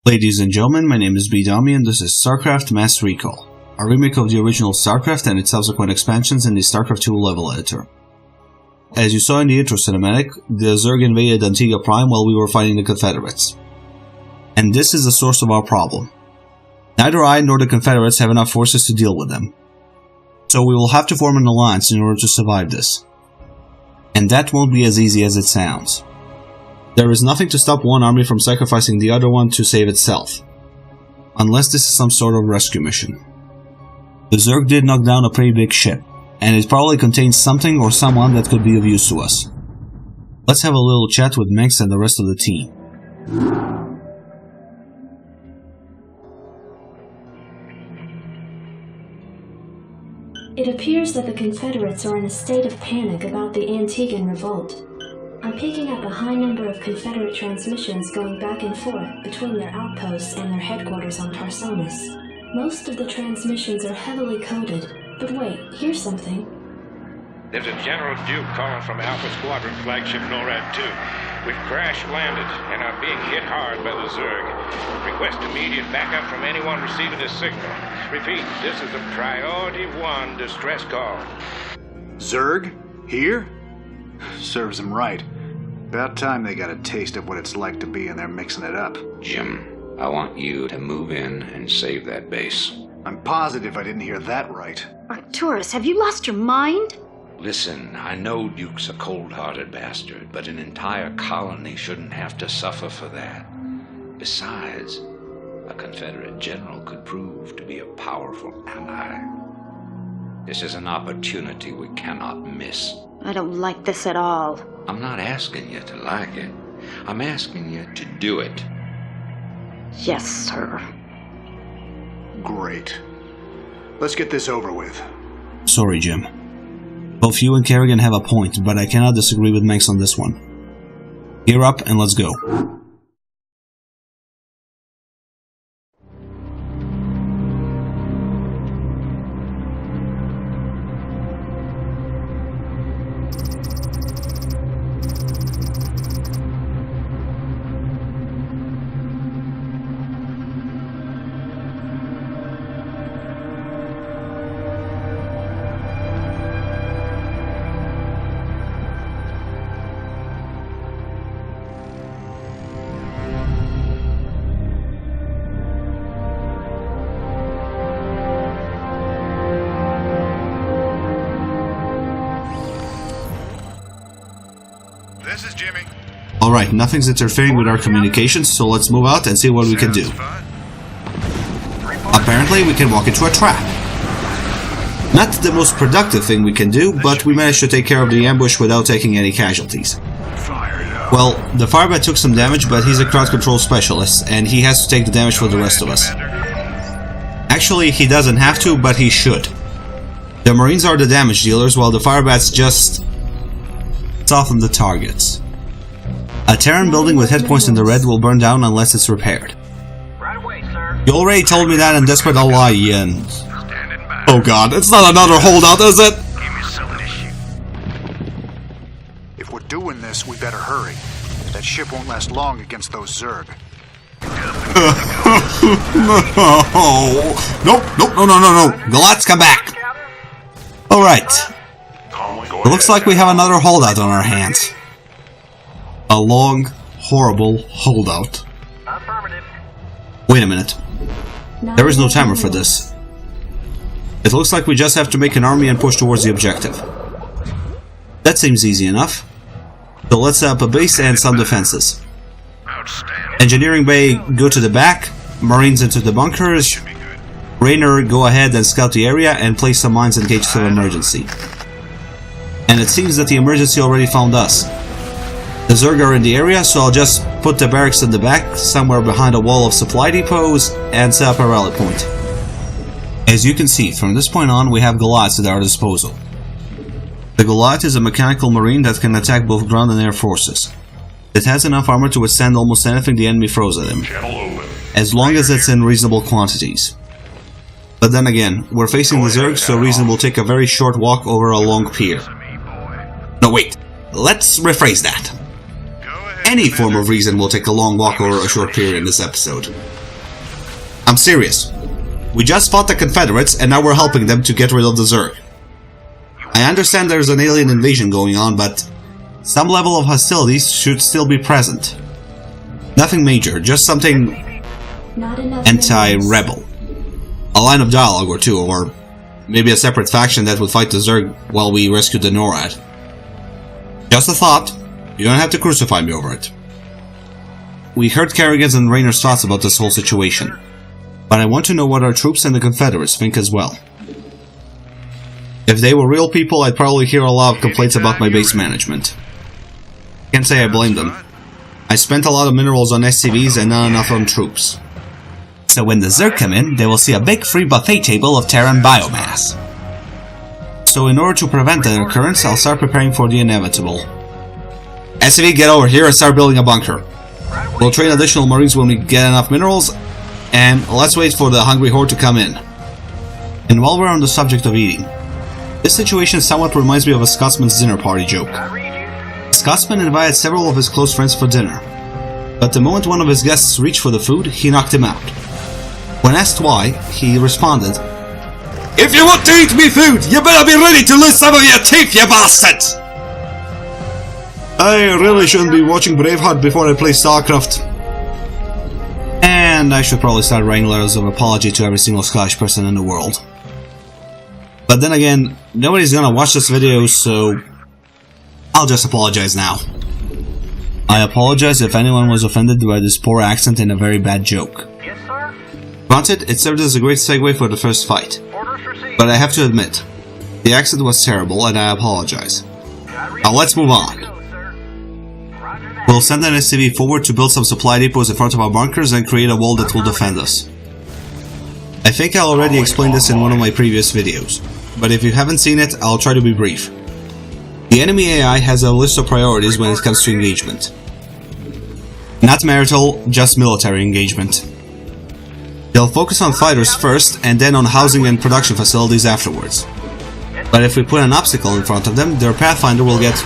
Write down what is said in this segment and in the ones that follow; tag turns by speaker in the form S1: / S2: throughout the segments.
S1: Ladies and gentlemen, my name is Bedomy and this is Starcraft Mass Recall, a remake of the original Starcraft and its subsequent expansions in the Starcraft 2 level editor. As you saw in the intro cinematic, the Zerg invaded Antigua Prime while we were fighting the Confederates. And this is the source of our problem. Neither I nor the Confederates have enough forces to deal with them. So we will have to form an alliance in order to survive this. And that won't be as easy as it sounds. There is nothing to stop one army from sacrificing the other one to save itself. Unless this is some sort of rescue mission. The Zerg did knock down a pretty big ship, and it probably contains something or someone that could be of use to us. Let's have a little chat with Menx and the rest of the team.
S2: It appears that the Confederates are in a state of panic about the Antiguan revolt. I'm picking up a high number of Confederate transmissions going back and forth between their outposts and their headquarters on Tarsonis. Most of the transmissions are heavily coded, but wait, here's something.
S3: There's a General Duke calling from Alpha Squadron flagship Norad 2. We've crash-landed and are being hit hard by the Zerg. Request immediate backup from anyone receiving this signal. Repeat, this is a Priority 1 distress call.
S4: Zerg? Here? Serves them right. About time they got a taste of what it's like to be in there mixing it up.
S5: Jim, I want you to move in and save that base.
S4: I'm positive I didn't hear that right.
S6: Arcturus, have you lost your mind?
S5: Listen, I know Duke's a cold-hearted bastard, but an entire colony shouldn't have to suffer for that. Besides, a Confederate general could prove to be a powerful ally. This is an opportunity we cannot miss.
S6: I don't like this at all.
S5: I'm not asking you to like it. I'm asking you to do it.
S6: Yes, sir.
S4: Great. Let's get this over with.
S1: Sorry, Jim. Both you and Kerrigan have a point, but I cannot disagree with Menx on this one. Gear up and let's go.
S7: This is Jimmy.
S1: Alright, nothing's interfering with our communications, so let's move out and see what we can do. Apparently, we can walk into a trap. Not the most productive thing we can do, but we managed to take care of the ambush without taking any casualties. Well, the Firebat took some damage, but he's a crowd control specialist, and he has to take the damage for the rest of us. Actually, he doesn't have to, but he should. The Marines are the damage dealers, while the Firebats just soften the targets. A Terran building with headpoints in the red will burn down unless it's repaired.
S7: Right away, sir.
S1: You already told me that in Desperate Alliance. Oh god, it's not another holdout, is it?
S7: Give me some of this shit.
S4: If we're doing this, we better hurry. That ship won't last long against those Zerg.
S1: No. Galatz, come back. Alright. It looks like we have another holdout on our hands. A long, horrible holdout.
S7: Affirmative.
S1: Wait a minute. There is no timer for this. It looks like we just have to make an army and push towards the objective. That seems easy enough. So let's set up a base and some defenses.
S7: Outstanding.
S1: Engineering Bay, go to the back. Marines into the bunkers. Raynor, go ahead and scout the area and place some mines in cases of emergency. And it seems that the emergency already found us. The Zerg are in the area, so I'll just put the barracks in the back, somewhere behind a wall of supply depots, and set up a rally point. As you can see, from this point on, we have Galatz at our disposal. The Galatz is a mechanical marine that can attack both ground and air forces. It has enough armor to withstand almost anything the enemy throws at him, as long as it's in reasonable quantities. But then again, we're facing the Zerg, so reason will take a very short walk over a long pier. No, wait. Let's rephrase that. any form of reason will take a long walk or a short period in this episode. I'm serious. We just fought the Confederates and now we're helping them to get rid of the Zerg. I understand there's an alien invasion going on, but some level of hostilities should still be present. Nothing major, just something anti-rebel. A line of dialogue or two, or maybe a separate faction that would fight the Zerg while we rescue the Norad. Just a thought. You don't have to crucify me over it. We heard Kerrigan's and Raynor's thoughts about this whole situation, but I want to know what our troops and the Confederates think as well. If they were real people, I'd probably hear a lot of complaints about my base management. Can't say I blame them. I spent a lot of minerals on SCVs and not enough on troops. So when the Zerg come in, they will see a big free buffet table of Terran biomass. So in order to prevent that occurrence, I'll start preparing for the inevitable. SCV, get over here and start building a bunker. We'll train additional Marines when we get enough minerals, and let's wait for the hungry horde to come in. And while we're on the subject of eating, this situation somewhat reminds me of a Scotsman's dinner party joke. Scotsman invited several of his close friends for dinner, but the moment one of his guests reached for the food, he knocked him out. When asked why, he responded, "If you want to eat me food, you better be ready to lose some of your teeth, you bastards!" I really shouldn't be watching Braveheart before I play Starcraft. And I should probably start writing letters of apology to every single Scottish person in the world. But then again, nobody's gonna watch this video, so I'll just apologize now. I apologize if anyone was offended by this poor accent and a very bad joke.
S7: Yes, sir.
S1: Granted, it served as a great segue for the first fight.
S7: Orders received.
S1: But I have to admit, the accent was terrible and I apologize. Now let's move on.
S7: Go, sir. Roger that.
S1: We'll send an SCV forward to build some supply depots in front of our bunkers and create a wall that will defend us. I think I already explained this in one of my previous videos, but if you haven't seen it, I'll try to be brief. The enemy AI has a list of priorities when it comes to engagement. Not marital, just military engagement. They'll focus on fighters first and then on housing and production facilities afterwards. But if we put an obstacle in front of them, their pathfinder will get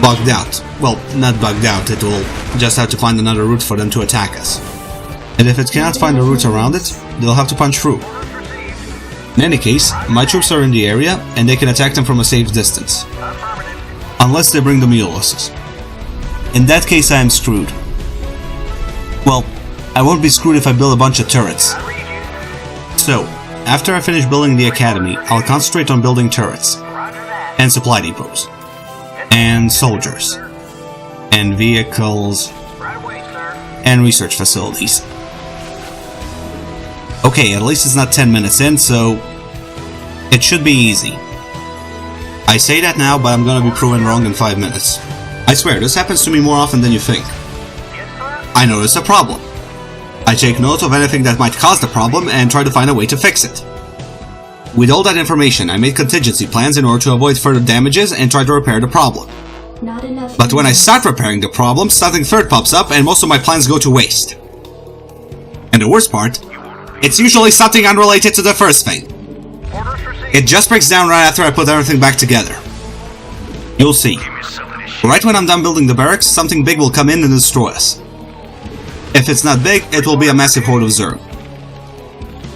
S1: bugged out. Well, not bugged out, it will just have to find another route for them to attack us. And if it cannot find a route around it, they'll have to punch through. In any case, my troops are in the area and they can attack them from a safe distance. Unless they bring the Mulises. In that case, I am screwed. Well, I won't be screwed if I build a bunch of turrets. So, after I finish building the academy, I'll concentrate on building turrets, and supply depots, and soldiers, and vehicles, and research facilities. Okay, at least it's not 10 minutes in, so it should be easy. I say that now, but I'm gonna be proven wrong in 5 minutes. I swear, this happens to me more often than you think. I notice a problem. I take note of anything that might cause the problem and try to find a way to fix it. With all that information, I made contingency plans in order to avoid further damages and try to repair the problem.
S2: Not enough.
S1: But when I start repairing the problem, something third pops up and most of my plans go to waste. And the worst part, it's usually something unrelated to the first thing.
S7: Orders received.
S1: It just breaks down right after I put everything back together. You'll see. Right when I'm done building the barracks, something big will come in and destroy us. If it's not big, it will be a massive horde of Zerg.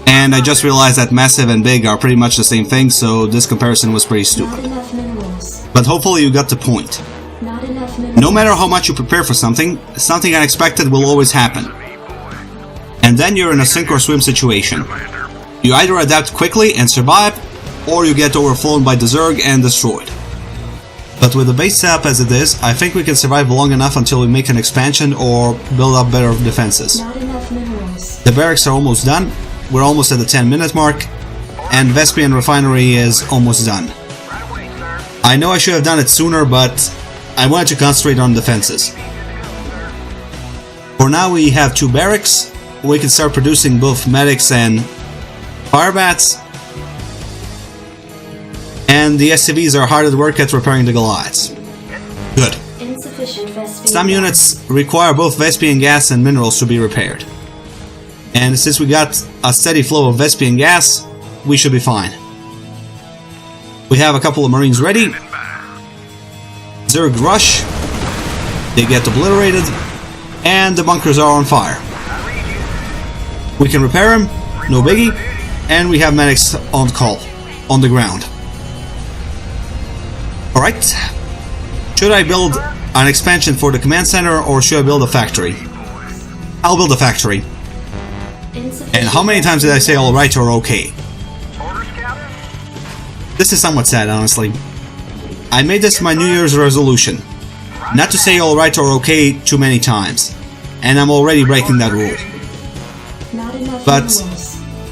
S1: And I just realized that massive and big are pretty much the same thing, so this comparison was pretty
S2: Not
S1: stupid.
S2: enough minerals.
S1: But hopefully you got the point.
S2: Not enough minerals.
S1: No matter how much you prepare for something, something unexpected will always happen. And then you're in a sink or swim situation. You either adapt quickly and survive, or you get overflown by the Zerg and destroyed. But with the base setup as it is, I think we can survive long enough until we make an expansion or build up better defenses.
S2: Not enough minerals.
S1: The barracks are almost done, we're almost at the 10-minute mark, and Vespian Refinery is almost done.
S7: Right away, sir.
S1: I know I should have done it sooner, but I wanted to concentrate on defenses. For now we have 2 barracks, we can start producing both medics and firebats, and the SCVs are hard at work at repairing the Goliaths. Good.
S2: Insufficient Vespian.
S1: Some units require both Vespian gas and minerals to be repaired. And since we got a steady flow of Vespian gas, we should be fine. We have a couple of Marines ready. Zerg rush. They get obliterated, and the bunkers are on fire. We can repair them, no biggie, and we have medics on call, on the ground. Alright, should I build an expansion for the command center or should I build a factory? I'll build a factory. And how many times did I say alright or okay? This is somewhat sad, honestly. I made this my New Year's resolution. Not to say alright or okay too many times. And I'm already breaking that rule. But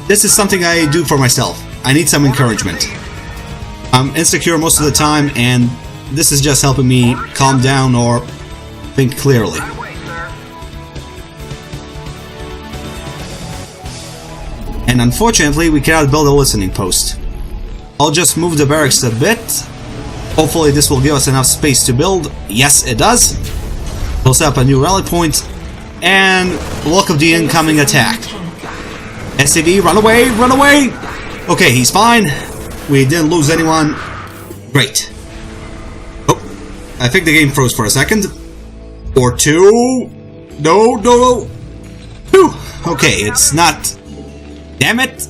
S1: this is something I do for myself. I need some encouragement. I'm insecure most of the time, and this is just helping me calm down or think clearly. And unfortunately, we cannot build a listening post. I'll just move the barracks a bit. Hopefully this will give us enough space to build. Yes, it does. We'll set up a new rally point, and welcome the incoming attack. SCV, run away, run away! Okay, he's fine. We didn't lose anyone. Great. Oh, I think the game froze for a second. Or two. No. Whew. Okay, it's not. Damn it!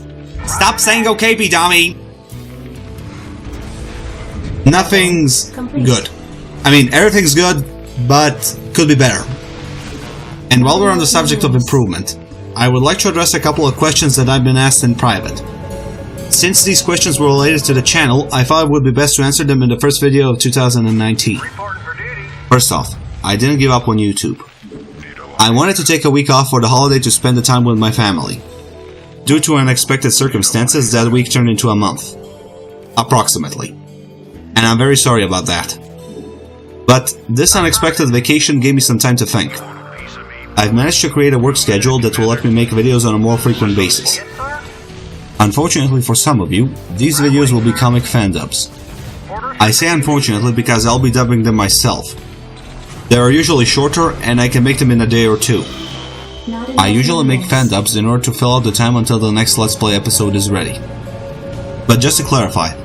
S1: Stop saying okay, Bedomy. Nothing's good. I mean, everything's good, but could be better. And while we're on the subject of improvement, I would like to address a couple of questions that I've been asked in private. Since these questions were related to the channel, I thought it would be best to answer them in the first video of 2019. First off, I didn't give up on YouTube. I wanted to take a week off for the holiday to spend the time with my family. Due to unexpected circumstances, that week turned into a month. Approximately. And I'm very sorry about that. But this unexpected vacation gave me some time to think. I've managed to create a work schedule that will let me make videos on a more frequent basis. Unfortunately for some of you, these videos will be comic fan dubs. I say unfortunately because I'll be dubbing them myself. They are usually shorter and I can make them in a day or two. I usually make fan dubs in order to fill out the time until the next Let's Play episode is ready. But just to clarify,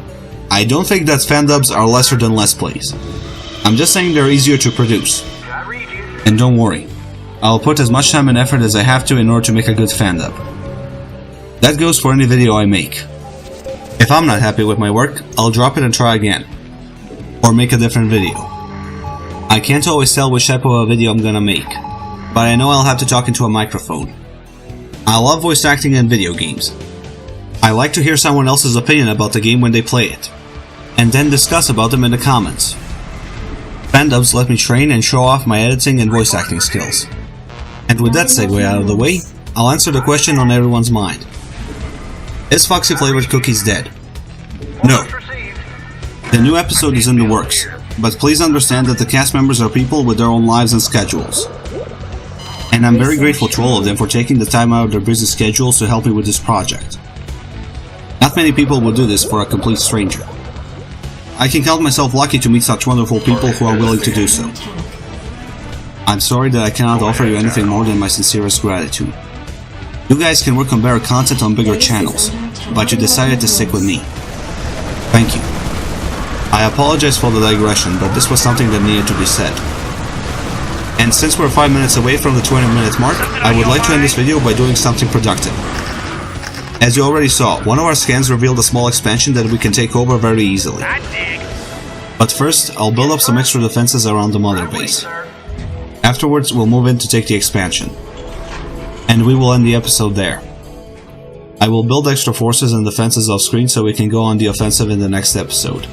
S1: I don't think that fan dubs are lesser than Let's Plays. I'm just saying they're easier to produce. And don't worry, I'll put as much time and effort as I have to in order to make a good fan dub. That goes for any video I make. If I'm not happy with my work, I'll drop it and try again. Or make a different video. I can't always tell which type of a video I'm gonna make, but I know I'll have to talk into a microphone. I love voice acting in video games. I like to hear someone else's opinion about the game when they play it, and then discuss about them in the comments. Fan dubs let me train and show off my editing and voice acting skills. And with that segue out of the way, I'll answer the question on everyone's mind. Is Foxy Flavored Cookies dead? No. The new episode is in the works, but please understand that the cast members are people with their own lives and schedules. And I'm very grateful to all of them for taking the time out of their busy schedules to help me with this project. Not many people will do this for a complete stranger. I can count myself lucky to meet such wonderful people who are willing to do so. I'm sorry that I cannot offer you anything more than my sincerest gratitude. You guys can work on better content on bigger channels, but you decided to stick with me. Thank you. I apologize for the digression, but this was something that needed to be said. And since we're 5 minutes away from the 20-minute mark, I would like to end this video by doing something productive. As you already saw, one of our scans revealed a small expansion that we can take over very easily. But first, I'll build up some extra defenses around the mother base. Afterwards, we'll move in to take the expansion. And we will end the episode there. I will build extra forces and defenses off screen so we can go on the offensive in the next episode.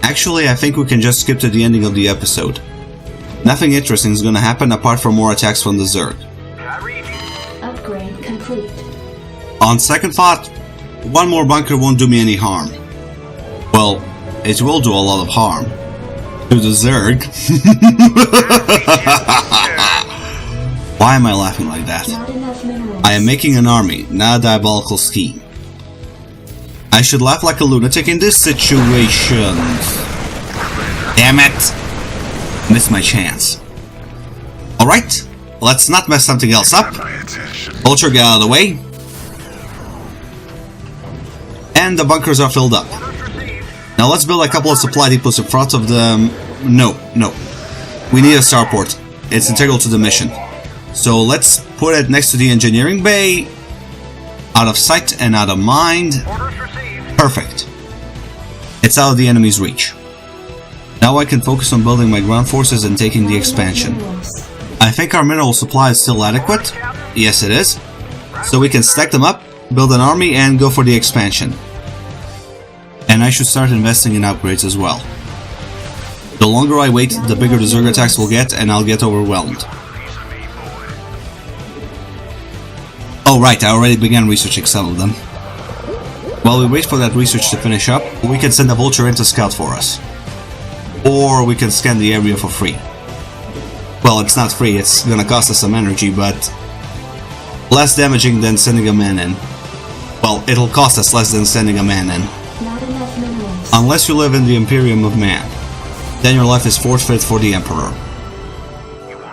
S1: Actually, I think we can just skip to the ending of the episode. Nothing interesting is gonna happen apart from more attacks from the Zerg.
S2: Upgrade complete.
S1: On second thought, one more bunker won't do me any harm. Well, it will do a lot of harm. To the Zerg. Why am I laughing like that?
S2: Not enough minerals.
S1: I am making an army, not a diabolical scheme. I should laugh like a lunatic in this situation. Damn it! Missed my chance. Alright, let's not mess something else up. Vulture, get out of the way. And the bunkers are filled up. Now let's build a couple of supply depots in front of the... No. We need a starport. It's integral to the mission. So let's put it next to the engineering bay. Out of sight and out of mind.
S7: Orders received.
S1: Perfect. It's out of the enemy's reach. Now I can focus on building my ground forces and taking the expansion. I think our mineral supply is still adequate. Yes, it is. So we can stack them up, build an army, and go for the expansion. And I should start investing in upgrades as well. The longer I wait, the bigger the Zerg attacks will get, and I'll get overwhelmed. Oh right, I already began researching some of them. While we wait for that research to finish up, we can send a vulture in to scout for us. Or we can scan the area for free. Well, it's not free, it's gonna cost us some energy, but less damaging than sending a man in. Well, it'll cost us less than sending a man in.
S2: Not enough minerals.
S1: Unless you live in the Imperium of Man. Then your life is forfeit for the Emperor.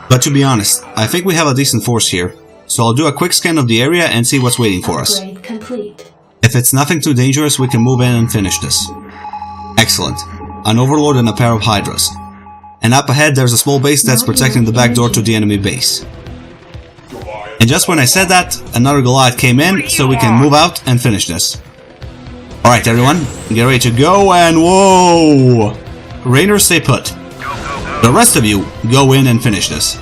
S1: But to be honest, I think we have a decent force here, so I'll do a quick scan of the area and see what's waiting for us.
S2: Upgrade complete.
S1: If it's nothing too dangerous, we can move in and finish this. Excellent. An overlord and a pair of hydras. And up ahead there's a small base that's protecting the back door to the enemy base. And just when I said that, another Goliath came in, so we can move out and finish this. Alright everyone, get ready to go, and whoa! Raynor, stay put. The rest of you, go in and finish this.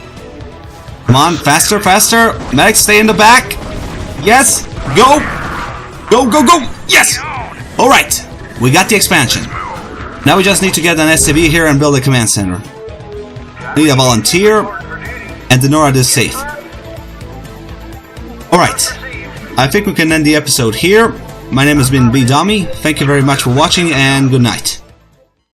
S1: Come on, faster, faster! Medics, stay in the back! Yes! Go! Go, go, go! Yes! Alright, we got the expansion. Now we just need to get an SCV here and build a command center. Need a volunteer, and the Norad is safe. Alright, I think we can end the episode here. My name has been Bedomy. Thank you very much for watching, and good night.